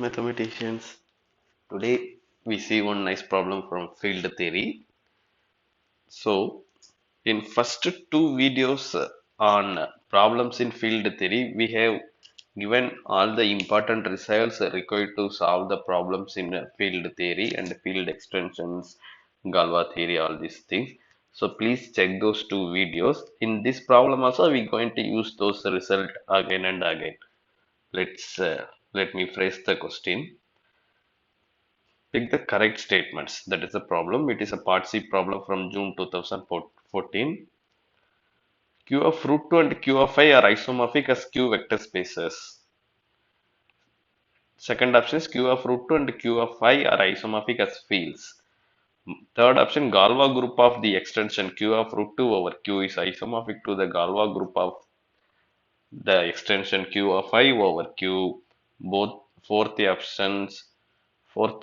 mathematicians. Today we see one nice problem from field theory. So, in first two videos on problems in field theory, we have given all the important results required to solve the problems in field theory and field extensions, Galois theory, all these things. So please check those two videos. In this problem also, we're going to use those result again and again. Let me phrase the question. Pick the correct statements. That is the problem. It is a part C problem from June 2014. Q of root 2 and Q of I are isomorphic as Q vector spaces. Second option is Q of root 2 and Q of I are isomorphic as fields. Third option, Galois group of the extension Q of root 2 over Q is isomorphic to the Galois group of the extension Q of I over Q. Both fourth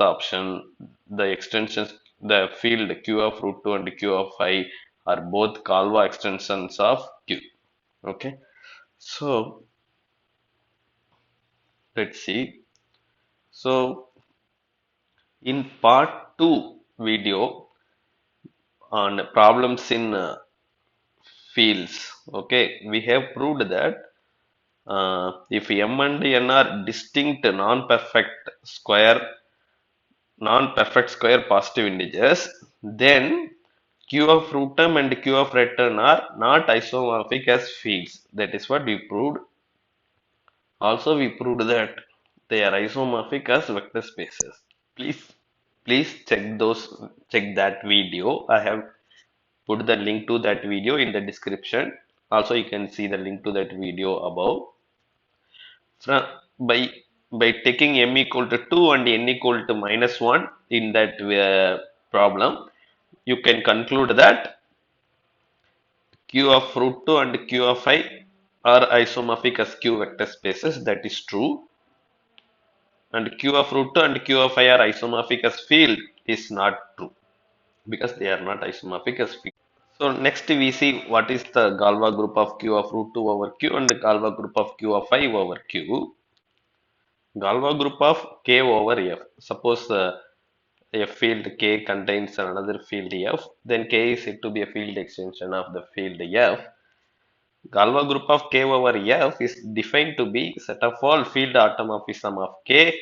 option, the extensions, the field Q of root 2 and Q of I are both Galois extensions of Q. Okay, so let's see. So in part 2 video on problems in fields, okay, we have proved that if M and N are distinct non-perfect square positive integers, then Q of root term and Q of return are not isomorphic as fields. That is what we proved. Also, we proved that they are isomorphic as vector spaces. Please, please check that video. I have put the link to that video in the description. Also, you can see the link to that video above. From by by taking m equal to 2 and n equal to minus 1 in that problem, you can conclude that q of root 2 and q of I are isomorphic as q vector spaces. That is true. And q of root 2 and q of I are isomorphic as field is not true because they are not isomorphic as field. So next we see what is the Galois group of q of root 2 over q and the Galois group of q of I over q. Galois group of K over F. Suppose a field K contains another field F, then K is said to be a field extension of the field F. Galois group of K over F is defined to be set of all field automorphism of K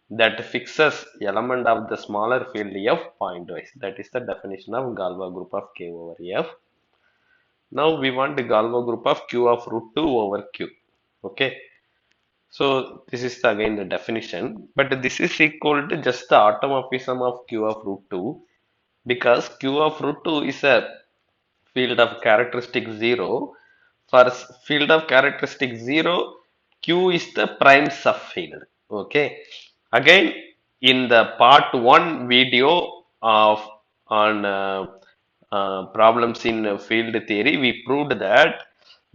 that fixes element of the smaller field F pointwise. That is the definition of Galois group of K over F. Now we want the Galois group of Q of root 2 over Q. Okay. So this is again the definition, but this is equal to just the automorphism of Q of root 2 because Q of root 2 is a field of characteristic 0. For field of characteristic 0, Q is the prime subfield. Okay. Again, in the part 1 video of on problems in field theory, we proved that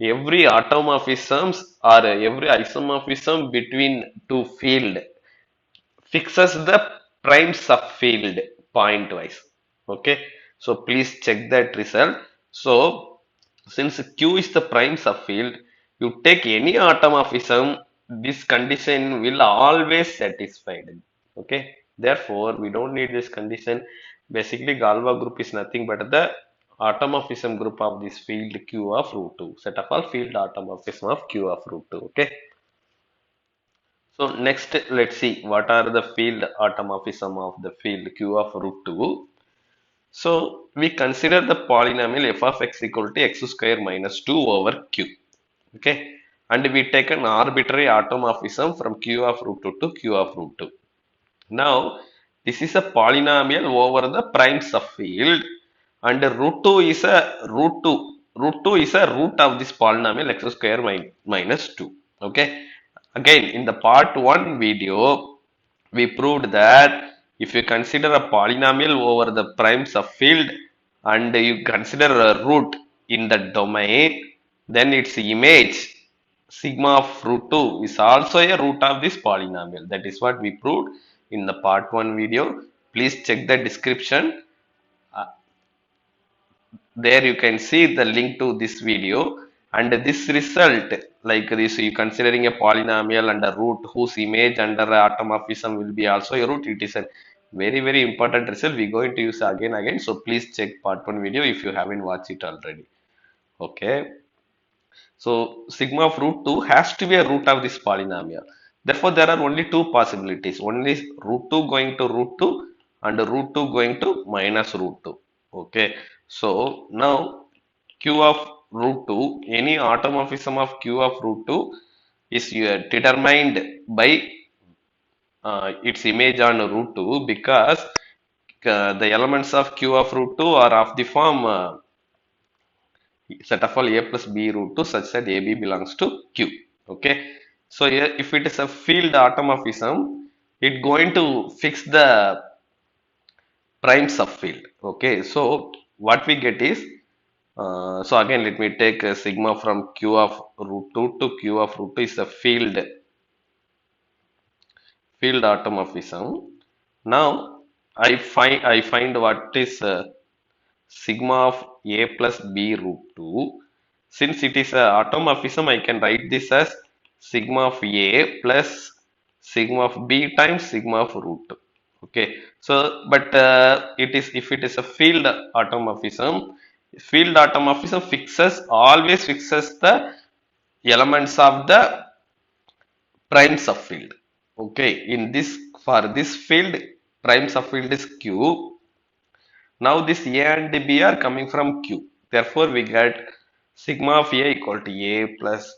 every automorphisms or every isomorphism between two field fixes the prime subfield pointwise. Okay, so please check that result. So since Q is the prime subfield, you take any automorphism, this condition will always satisfied. Okay, therefore we don't need this condition. Basically, Galois group is nothing but the automorphism group of this field Q of root 2, set of all field automorphism of Q of root 2. Okay, so next let's see what are the field automorphism of the field Q of root 2. So we consider the polynomial f of x equal to x square minus 2 over q. Okay, and we take an arbitrary automorphism from q of root 2 to q of root 2. Now this is a polynomial over the prime subfield, and root 2 is a root of this polynomial x square minus 2. Okay, again in the part 1 video we proved that if you consider a polynomial over the prime subfield and you consider a root in the domain, then its image sigma of root 2 is also a root of this polynomial. That is what we proved in the part 1 video. Please check the description. Uh, there you can see the link to this video. And this result, like this, you considering a polynomial and a root whose image under automorphism will be also a root. It is a very very important result. We're going to use again. So please check part one video if you haven't watched it already. Okay. So sigma of root 2 has to be a root of this polynomial. Therefore, there are only two possibilities. One is root 2 going to root 2 and root 2 going to minus root 2. Okay. So now q of root 2, any automorphism of q of root 2 is determined by its image on root 2 because the elements of q of root 2 are of the form set of all a plus b root 2 such that ab belongs to q. Okay. So here, if it is a field automorphism, it going to fix the prime subfield. Okay. So what we get is, so again let me take sigma from q of root 2 to q of root 2 is a field automorphism. Now I find what is sigma of a plus b root 2. Since it is a automorphism, I can write this as sigma of a plus sigma of b times sigma of root 2. Okay. So, but it is if it is a field automorphism always fixes the elements of the prime subfield. Okay. For this field, prime subfield is q. Now this A and B are coming from Q. Therefore, we get sigma of A equal to A plus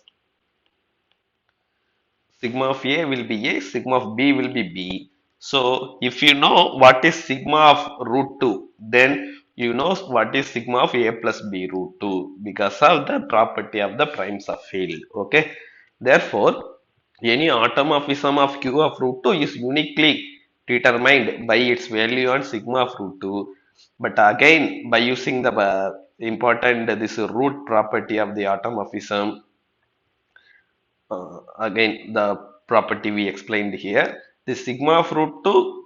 sigma of A will be A, sigma of B will be B. So, if you know what is sigma of root 2, then you know what is sigma of A plus B root 2 because of the property of the prime subfield. Okay. Therefore, any automorphism of Q of root 2 is uniquely determined by its value on sigma of root 2. But again, by using the important this root property of the automorphism, again the property we explained here, the sigma of root 2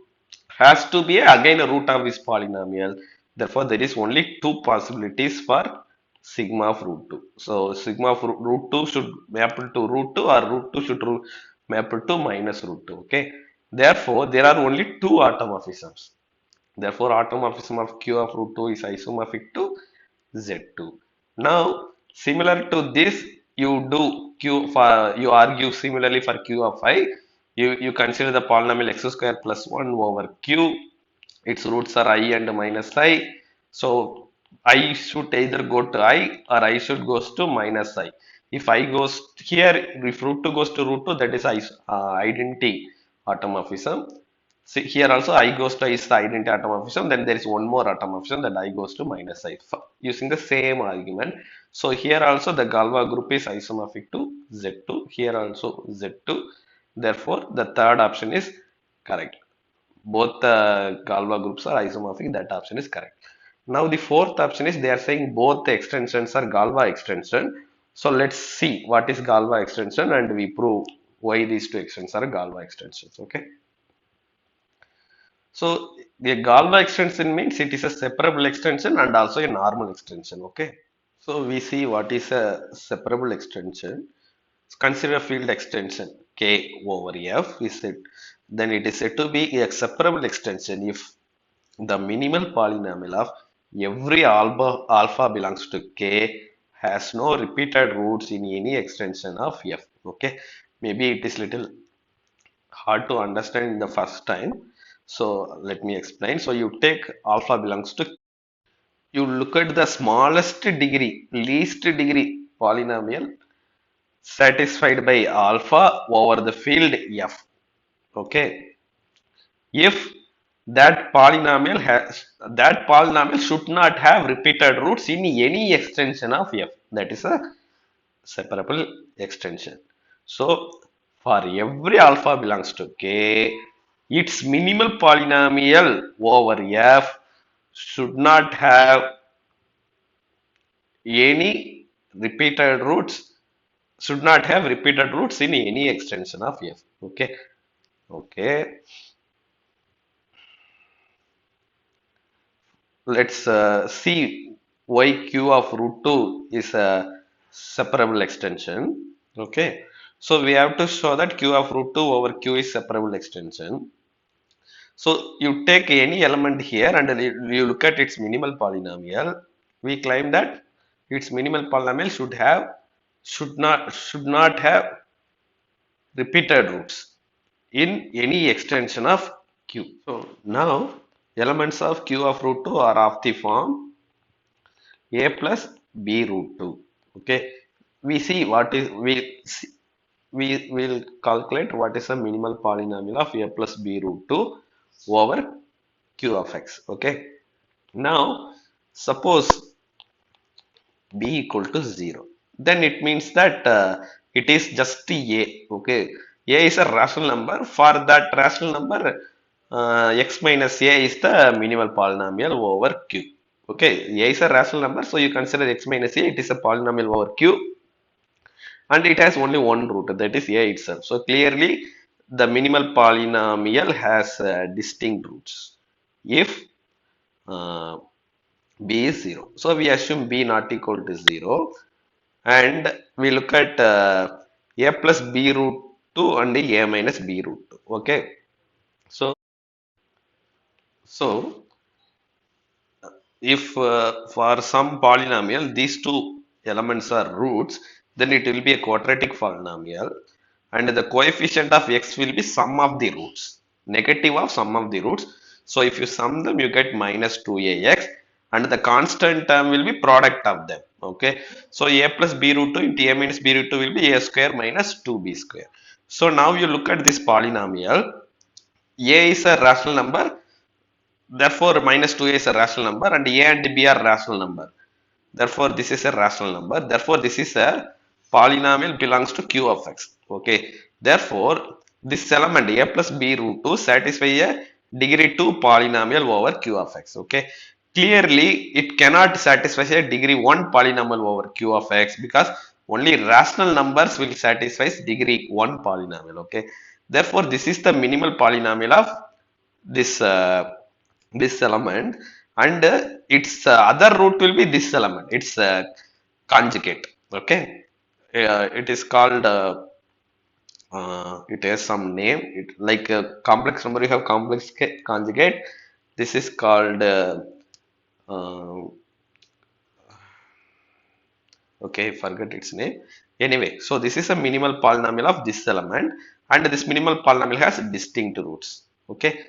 has to be again a root of this polynomial. Therefore, there is only two possibilities for sigma of root 2. So sigma of root 2 should map to root 2 or root 2 should map to minus root 2. Okay. Therefore, there are only two automorphisms. Therefore, automorphism of q of root 2 is isomorphic to Z2. Now, similar to this, you do you argue similarly for q of I. You consider the polynomial x square plus 1 over q. Its roots are I and minus I. So I should either go to I or I should goes to minus I. If I goes here, if root 2 goes to root 2, that is identity automorphism. See, here also I goes to is the identity automorphism. Then there is one more automorphism that I goes to minus I using the same argument. So here also the Galois group is isomorphic to Z2. Here also Z2. Therefore, the third option is correct. Both the Galois groups are isomorphic. That option is correct. Now the fourth option is they are saying both the extensions are Galois extension. So let's see what is Galois extension and we prove why these two extensions are Galois extensions. Okay. So the Galois extension means it is a separable extension and also a normal extension. Okay. So we see what is a separable extension. Consider a field extension K over F is it. Then it is said to be a separable extension if the minimal polynomial of every alpha belongs to K has no repeated roots in any extension of F. Okay. Maybe it is little hard to understand in the first time. So let me explain. So you take alpha belongs to, you look at the smallest degree, least degree polynomial satisfied by alpha over the field F. Okay. If that polynomial should not have repeated roots in any extension of F. That is a separable extension. So for every alpha belongs to K, its minimal polynomial over F should not have any repeated roots, should not have repeated roots in any extension of F. Okay. Okay. Let's see why q of root 2 is a separable extension. Okay, so we have to show that q of root 2 over q is separable extension. So you take any element here and you look at its minimal polynomial. We claim that its minimal polynomial should not have repeated roots in any extension of q. So now elements of q of root 2 are of the form a plus b root 2. Okay, we see what is we will calculate what is the minimal polynomial of a plus b root 2 over q of x. Okay, now suppose b equal to 0, then it means that it is just a. Okay, a is a rational number. For that rational number, x minus a is the minimal polynomial over q. Okay, a is a rational number, so you consider x minus a, it is a polynomial over q, and it has only one root, that is a itself. So clearly the minimal polynomial has distinct roots if uh, b is 0. So we assume b not equal to 0, and we look at a plus b root 2 and a minus b root 2. Okay, so so if for some polynomial these two elements are roots, then it will be a quadratic polynomial, and the coefficient of x will be sum of the roots, negative of sum of the roots. So if you sum them, you get minus 2ax, and the constant term will be product of them. Okay, so a plus b root 2 into a minus b root 2 will be a square minus 2b square. So now you look at this polynomial. A is a rational number, therefore minus 2a is a rational number, and a and b are rational number. Therefore this is a rational number. Therefore this is a polynomial belongs to q of x. Okay, therefore this element a plus b root 2 satisfy a degree 2 polynomial over q of x. Okay, clearly it cannot satisfy a degree 1 polynomial over q of x, because only rational numbers will satisfy degree 1 polynomial. Okay, therefore this is the minimal polynomial of this element, and its other root will be this element, its conjugate. Okay, it is called it has some name, it like a complex number, you have complex conjugate. This is called uh, okay, forget its name. Anyway, so this is a minimal polynomial of this element, and this minimal polynomial has distinct roots. Okay,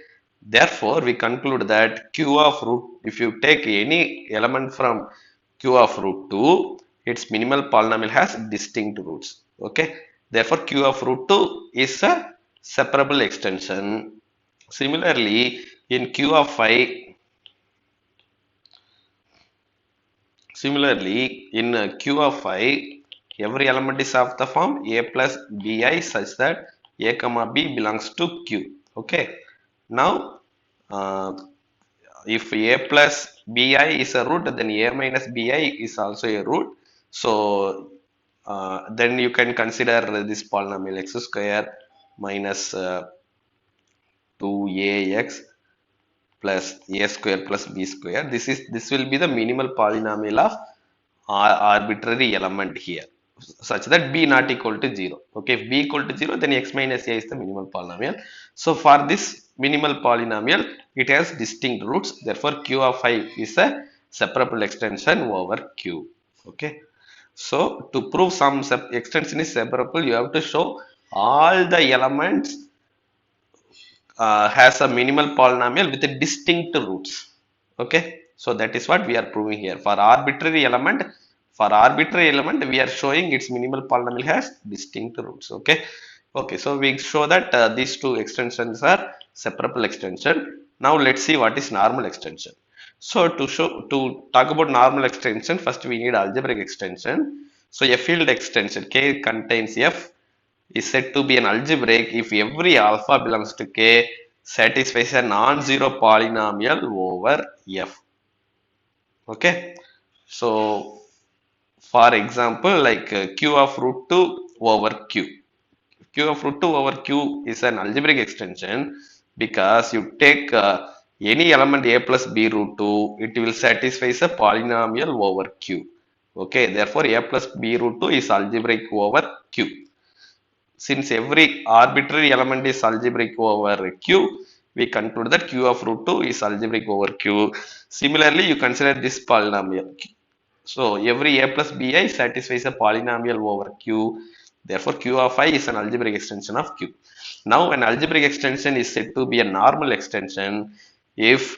therefore we conclude that q of root, if you take any element from q of root 2, its minimal polynomial has distinct roots. Okay, therefore q of root 2 is a separable extension. Similarly, in q of phi, similarly, in Q of I, every element is of the form A plus Bi such that A comma B belongs to Q. Okay. Now, uh, if A plus Bi is a root, then A minus Bi is also a root. So, then you can consider this polynomial x square minus 2ax plus a square plus b square. This will be the minimal polynomial of arbitrary element here, such that b not equal to 0. Okay, if b equal to 0, then x minus a is the minimal polynomial. So for this minimal polynomial, it has distinct roots. Therefore q of I is a separable extension over q. Okay, so to prove some extension is separable, you have to show all the elements has a minimal polynomial with a distinct roots. Okay, so that is what we are proving here. For arbitrary element, we are showing its minimal polynomial has distinct roots. Okay, okay, so we show that these two extensions are separable extension. Now let's see what is normal extension. So to talk about normal extension, first we need algebraic extension. So a field extension K contains F is said to be an algebraic if every alpha belongs to K satisfies a non-zero polynomial over F. Okay, so for example, like Q of root 2 over Q. Q of root 2 over Q is an algebraic extension because you take any element A plus B root 2, it will satisfy a polynomial over Q. Okay, therefore a plus b root 2 is algebraic over q. Since every arbitrary element is algebraic over q, we conclude that q of root 2 is algebraic over q. Similarly, you consider this polynomial. So every a plus bi satisfies a polynomial over q. Therefore, q of I is an algebraic extension of q. Now, an algebraic extension is said to be a normal extension if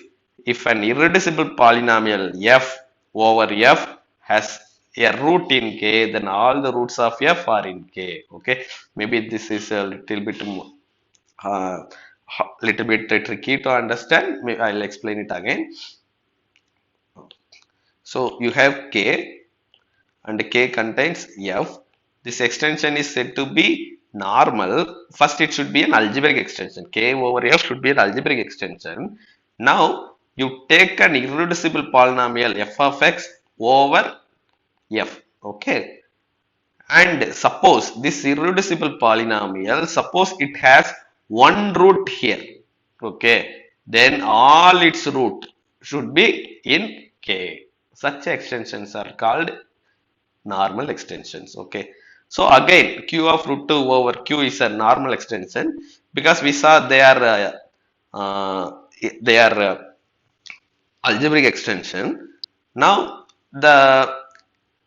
an irreducible polynomial f over f has a root in k, then all the roots of f are in k. Okay, maybe this is a little bit more, uh, little bit tricky to understand. I'll explain it again. So you have k and k contains f. This extension is said to be normal. First, it should be an algebraic extension. K over f should be an algebraic extension. Now, you take an irreducible polynomial f of x over f. Okay. And suppose this irreducible polynomial, suppose it has one root here. Okay. Then all its root should be in k. Such extensions are called normal extensions. Okay, so again q of root 2 over q is a normal extension because we saw they are algebraic extension. Now the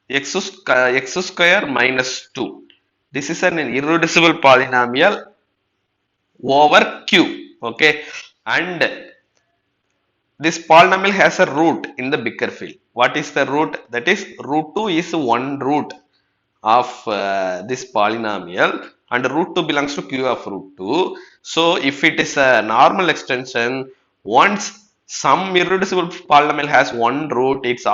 x square minus 2, this is an irreducible polynomial over q. Okay, and this polynomial has a root in the Bickerfield. What is the root? That is root 2 is one root of this polynomial, and root 2 belongs to q of root 2. So if it is a normal extension, once some irreducible polynomial has one root, its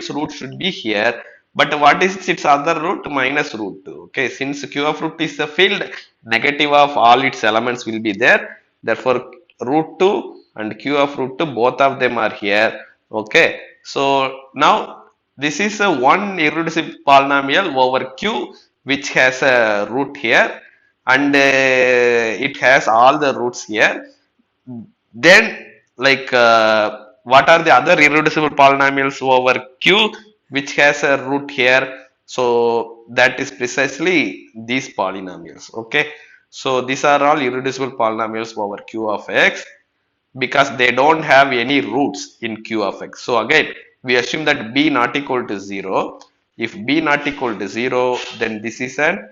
root should be here. But what is its other root? Minus root 2. Okay, since q of root is a field, negative of all its elements will be there. Therefore, root 2 and q of root 2, both of them are here. Okay, so now this is a one irreducible polynomial over q which has a root here, and it has all the roots here. Then, like, what are the other irreducible polynomials over q which has a root here? So that is precisely these polynomials. Okay, so these are all irreducible polynomials over q of x because they don't have any roots in q of x. So again, we assume that b not equal to 0. If b not equal to 0, then this is an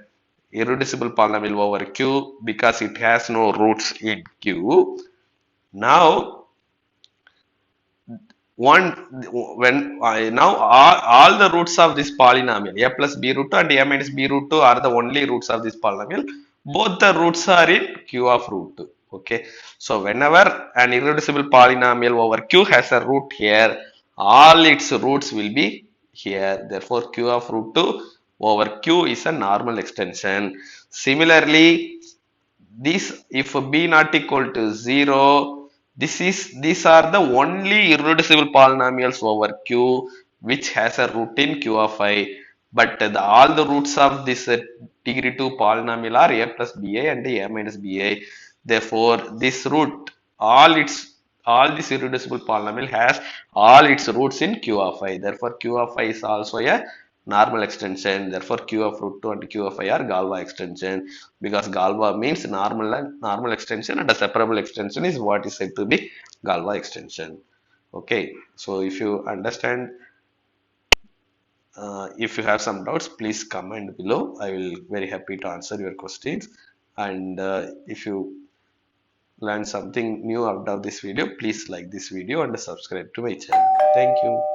irreducible polynomial over q because it has no roots in q. Now, one when now all the roots of this polynomial a plus b root 2 and a minus b root 2 are the only roots of this polynomial. Both the roots are in q of root 2. Okay, so whenever an irreducible polynomial over q has a root here, all its roots will be here. Therefore, q of root 2 over q is a normal extension. Similarly, this if b not equal to 0, these are the only irreducible polynomials over q which has a root in q of I. But all the roots of this degree 2 polynomial are a plus bi and a minus bi. Therefore, this root, all this irreducible polynomial has all its roots in q of I. Therefore, q of I is also a normal extension. Therefore, q of root 2 and q of I are Galois extension because Galois means normal extension, and a separable extension is what is said to be Galois extension. Okay, so if you understand, if you have some doubts, please comment below. I will very happy to answer your questions. And if you learn something new out of this video, please like this video and subscribe to my channel. Thank you.